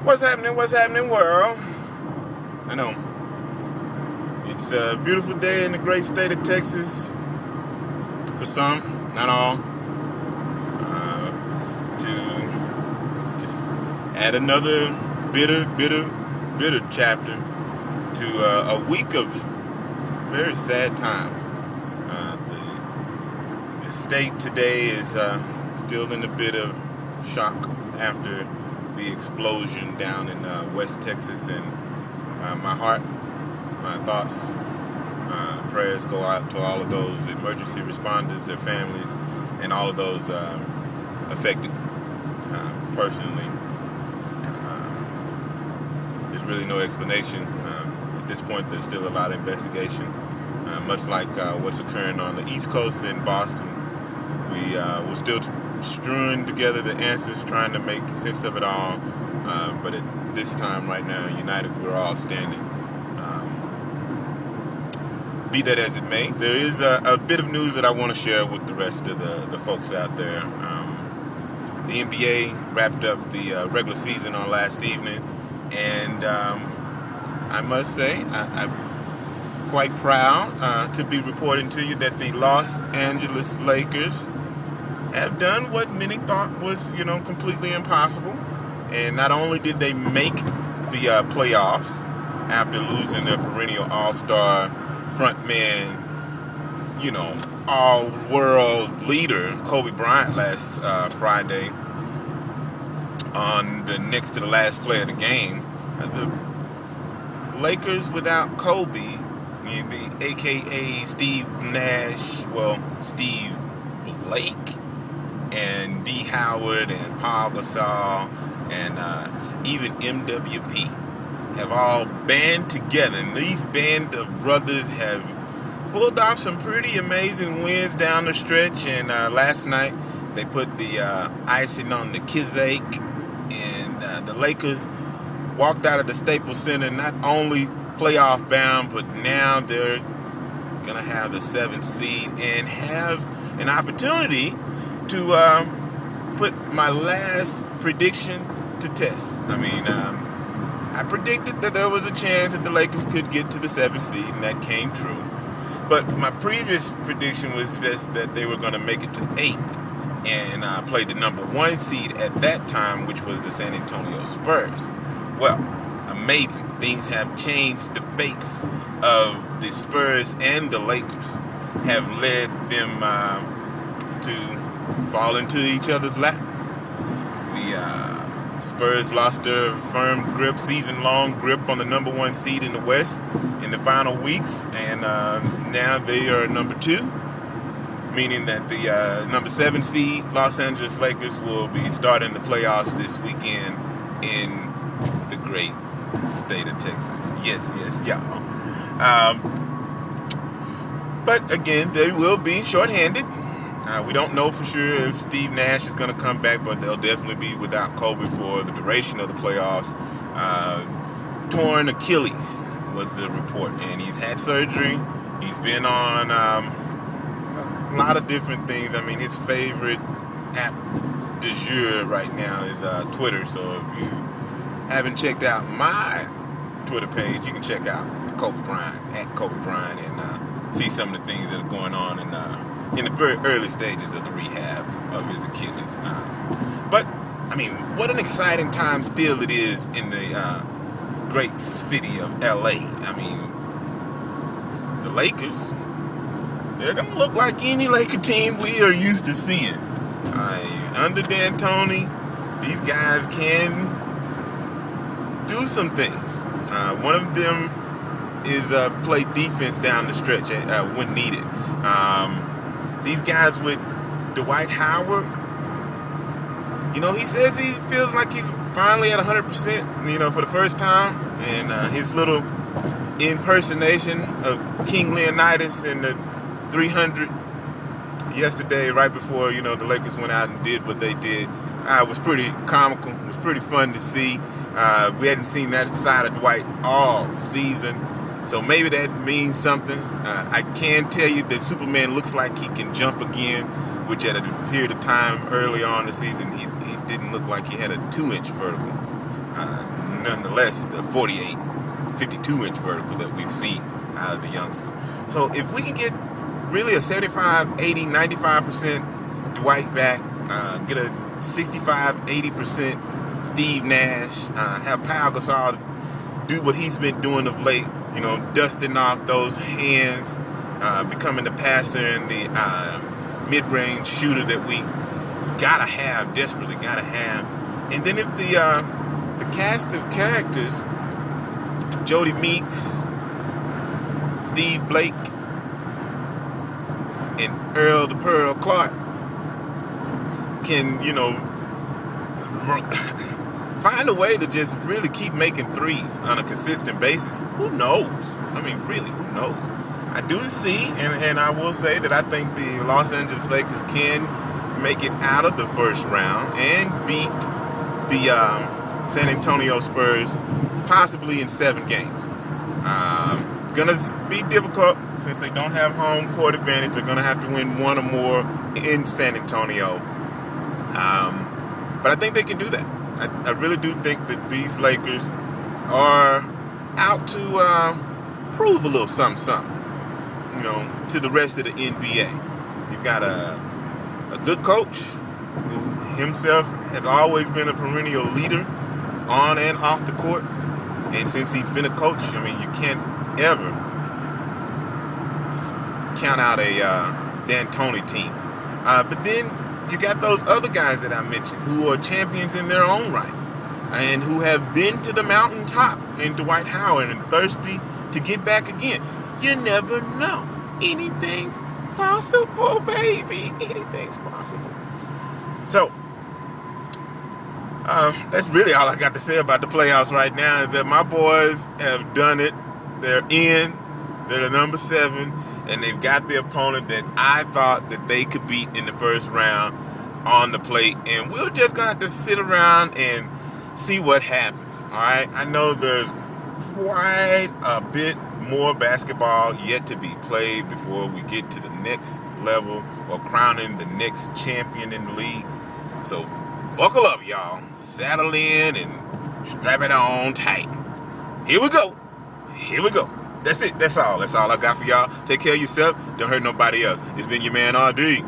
What's happening, world? I know. It's a beautiful day in the great state of Texas. For some, not all. To just add another bitter chapter to a week of very sad times. The state today is still in a bit of shock after the explosion down in West Texas, and my heart, my thoughts, prayers go out to all of those emergency responders, their families, and all of those affected personally. There's really no explanation. At this point, there's still a lot of investigation, much like what's occurring on the East Coast in Boston. We're still strewing together the answers, trying to make sense of it all, but at this time right now, united, we're all standing. Be that as it may, there is a bit of news that I want to share with the rest of the folks out there. The NBA wrapped up the regular season on last evening, and I must say I'm quite proud to be reporting to you that the Los Angeles Lakers have done what many thought was, completely impossible. And not only did they make the playoffs after losing their perennial all-star frontman, all-world leader, Kobe Bryant, last Friday on the next to the last play of the game. The Lakers without Kobe, the a.k.a. Steve Nash, Steve Blake, and D. Howard and Paul Gasol and even MWP have all band together. And these band of brothers have pulled off some pretty amazing wins down the stretch. And last night they put the icing on the cake, and the Lakers walked out of the Staples Center not only playoff bound, but now they're going to have the 7th seed and have an opportunity to put my last prediction to test. I predicted that there was a chance that the Lakers could get to the 7th seed, and that came true. But my previous prediction was just that they were going to make it to 8th and play the number 1 seed at that time, which was the San Antonio Spurs. Well, amazing. Things have changed. The fates of the Spurs and the Lakers have led them to fall into each other's lap. The Spurs lost their firm grip, season-long grip on the number 1 seed in the West in the final weeks, and now they are number 2, meaning that the number 7 seed Los Angeles Lakers will be starting the playoffs this weekend in the great state of Texas. Yes, y'all. But again, they will be shorthanded. We don't know for sure if Steve Nash is going to come back, but they'll definitely be without Kobe for the duration of the playoffs. Torn Achilles was the report, and he's had surgery. He's been on a lot of different things. His favorite app du jour right now is Twitter. So if you haven't checked out my Twitter page, you can check out Kobe Bryant, at Kobe Bryant, and see some of the things that are going on in the very early stages of the rehab of his Achilles. But what an exciting time still it is in the great city of LA. The Lakers, they're going to look like any Laker team we are used to seeing. Under D'Antoni, these guys can do some things. One of them is play defense down the stretch when needed. These guys with Dwight Howard, he says he feels like he's finally at 100%, for the first time. And his little impersonation of King Leonidas in the 300 yesterday, right before, the Lakers went out and did what they did, was pretty comical. It was pretty fun to see. We hadn't seen that side of Dwight all season. So maybe that means something. I can tell you that Superman looks like he can jump again, which at a period of time early on in the season, he didn't look like he had a 2-inch vertical. nonetheless the 48, 52-inch vertical that we've seen out of the youngster. So if we can get really a 75, 80, 95% Dwight back, get a 65, 80% Steve Nash, have Pau Gasol do what he's been doing of late, you know, dusting off those hands, becoming the passer and the mid-range shooter that we gotta have, desperately gotta have. And then if the cast of characters, Jody Meeks, Steve Blake, and Earl the Pearl Clark can, you know, find a way to just really keep making threes on a consistent basis, who knows? I mean, really, who knows? I do see, and I will say that I think the Los Angeles Lakers can make it out of the first round and beat the San Antonio Spurs possibly in 7 games. Gonna be difficult since they don't have home court advantage. They're gonna have to win 1 or more in San Antonio. But I think they can do that. I really do think that these Lakers are out to prove a little something, you know, to the rest of the NBA. You've got a good coach who himself has always been a perennial leader on and off the court. And since he's been a coach, I mean, you can't ever count out a D'Antoni team. But then you got those other guys that I mentioned who are champions in their own right and who have been to the mountaintop in Dwight Howard and thirsty to get back again. You never know. Anything's possible, baby. Anything's possible. So, that's really all I got to say about the playoffs right now, is that my boys have done it. They're in. They're the number 7. And they've got the opponent that I thought that they could beat in the first round on the plate. And we're just going to have to sit around and see what happens. All right? I know there's quite a bit more basketball yet to be played before we get to the next level or crowning the next champion in the league. So buckle up, y'all. Saddle in and strap it on tight. Here we go. Here we go. That's it. That's all. That's all I got for y'all. Take care of yourself. Don't hurt nobody else. It's been your man, RD.